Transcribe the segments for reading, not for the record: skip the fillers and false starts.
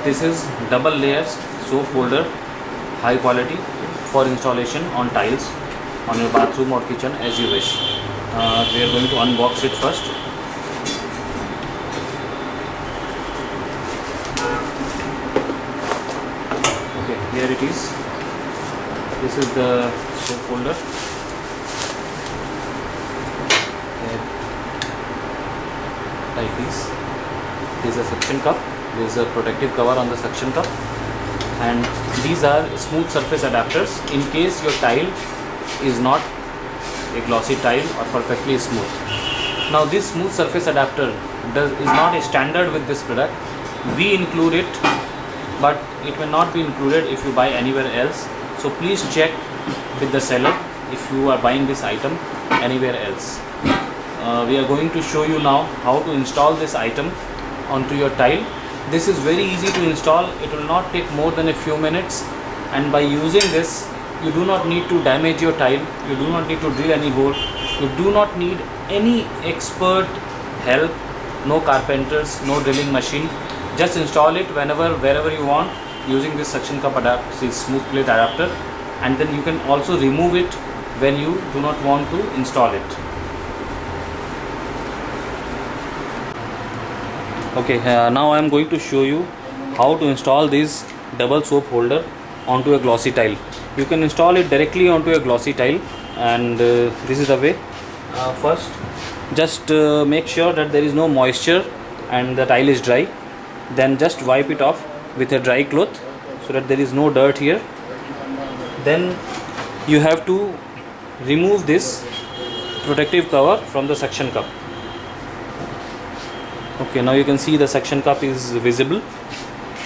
This is double layers soap holder, high quality, for installation on tiles on your bathroom or kitchen as you wish. We are going to unbox it first. Okay, here it is. This is the soap holder. Here, like this. This is a suction cup. There is a protective cover on the suction cup, and these are smooth surface adapters in case your tile is not a glossy tile or perfectly smooth. Now this smooth surface adapter is not a standard with this product. We include it, but it may not be included if you buy anywhere else. So please check with the seller if you are buying this item anywhere else. We are going to show you now how to install this item onto your tile. This is very easy to install. It will not take more than a few minutes, and by using this you do not need to damage your tile, you do not need to drill any hole, you do not need any expert help, no carpenters, no drilling machine. Just install it wherever you want using this suction cup smooth plate adapter, and then you can also remove it when you do not want to install it. Okay, now I am going to show you how to install this double soap holder onto a glossy tile. You can install it directly onto a glossy tile, and this is the way. First, just make sure that there is no moisture and the tile is dry. Then just wipe it off with a dry cloth so that there is no dirt here. Then you have to remove this protective cover from the suction cup. Okay, now you can see the suction cup is visible.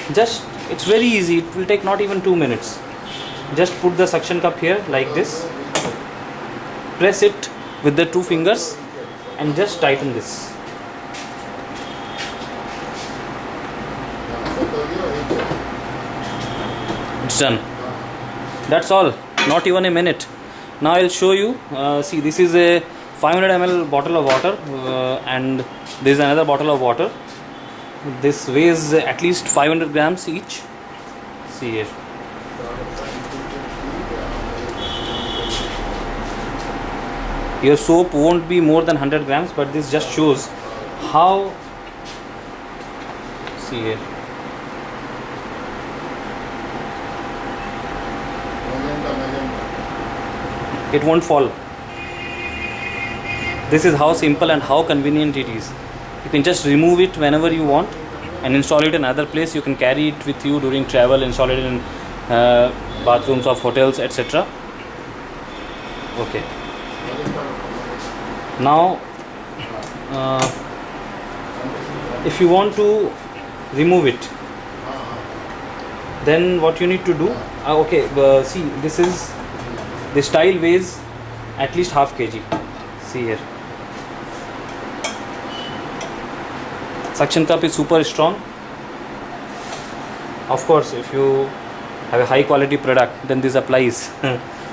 It's very easy. It will take not even 2 minutes. Just put the suction cup here like this, press it with the 2 fingers and just tighten this. It's done. That's all, not even a minute. Now I'll show you. See, this is a 500 ml bottle of water, and there is another bottle of water. This weighs at least 500 grams each. See here. Your soap won't be more than 100 grams, but this just shows how. See here. It won't fall. This is how simple and how convenient it is. You can just remove it whenever you want and install it in another place. You can carry it with you during travel, install it in bathrooms of hotels, etc. Okay. Now, if you want to remove it, then what you need to do? See, this tile weighs at least half kg. See here. Suction cup is super strong. Of course, if you have a high quality product, then this applies.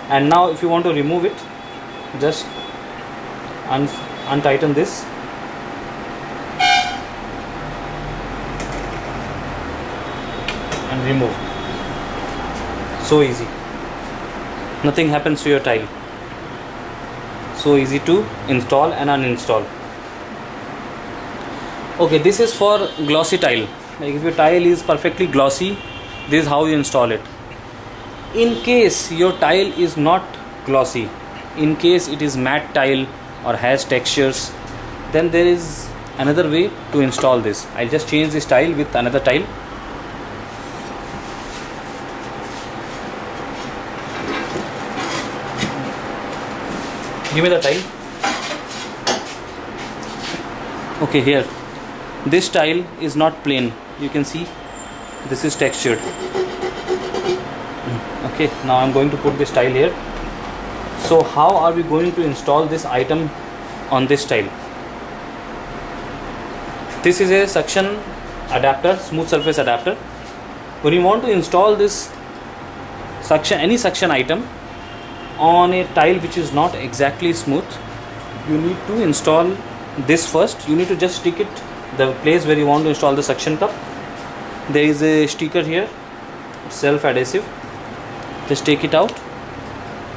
And now if you want to remove it, just untighten this. And remove. So easy. Nothing happens to your tile. So easy to install and uninstall. Okay, this is for glossy tile. Like if your tile is perfectly glossy, this is how you install it. In case your tile is not glossy, in case it is matte tile or has textures, then there is another way to install this. I'll just change this tile with another tile. Give me the tile. Okay, here. This tile is not plain. You can see this is textured. Okay, now I'm going to put this tile here. So how are we going to install this item on this tile? This is a suction adapter, smooth surface adapter. When you want to install this any suction item on a tile which is not exactly smooth, you need to install this first. You need to just stick it the place where you want to install the suction cup. there is a sticker here, self adhesive. Just take it out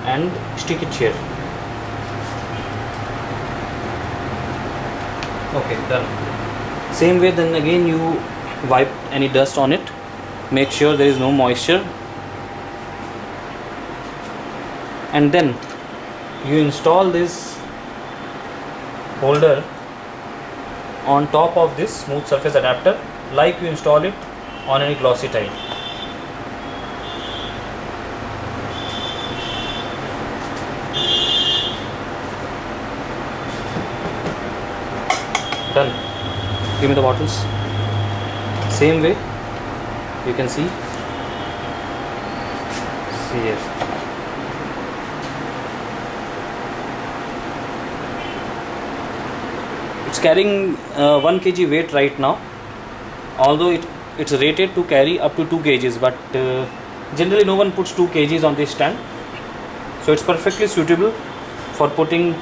and stick it here. Okay, done. Same way, then again you wipe any dust on it, make sure there is no moisture, and then you install this holder on top of this smooth surface adapter like you install it on any glossy tile. Done. Give me the bottles. Same way, you can see here. It's carrying 1 kg weight right now, although it's rated to carry up to 2 kgs, but generally no one puts 2 kgs on this stand, so it's perfectly suitable for putting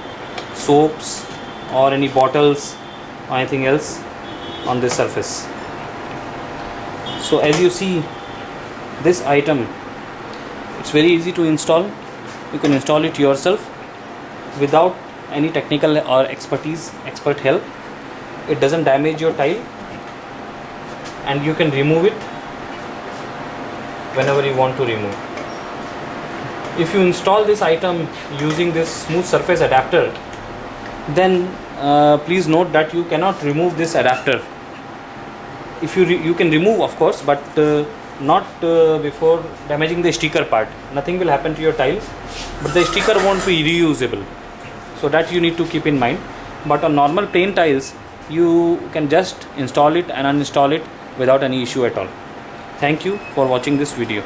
soaps or any bottles or anything else on this surface. So as you see, this item, it's very easy to install. You can install it yourself without any technical or expert help. It doesn't damage your tile, and you can remove it whenever you want to remove. If you install this item using this smooth surface adapter, then please note that you cannot remove this adapter. If you can remove, of course, but not before damaging the sticker part. Nothing will happen to your tile, but the sticker won't be reusable, so that you need to keep in mind. But on normal plain tiles, you can just install it and uninstall it without any issue at all. Thank you for watching this video.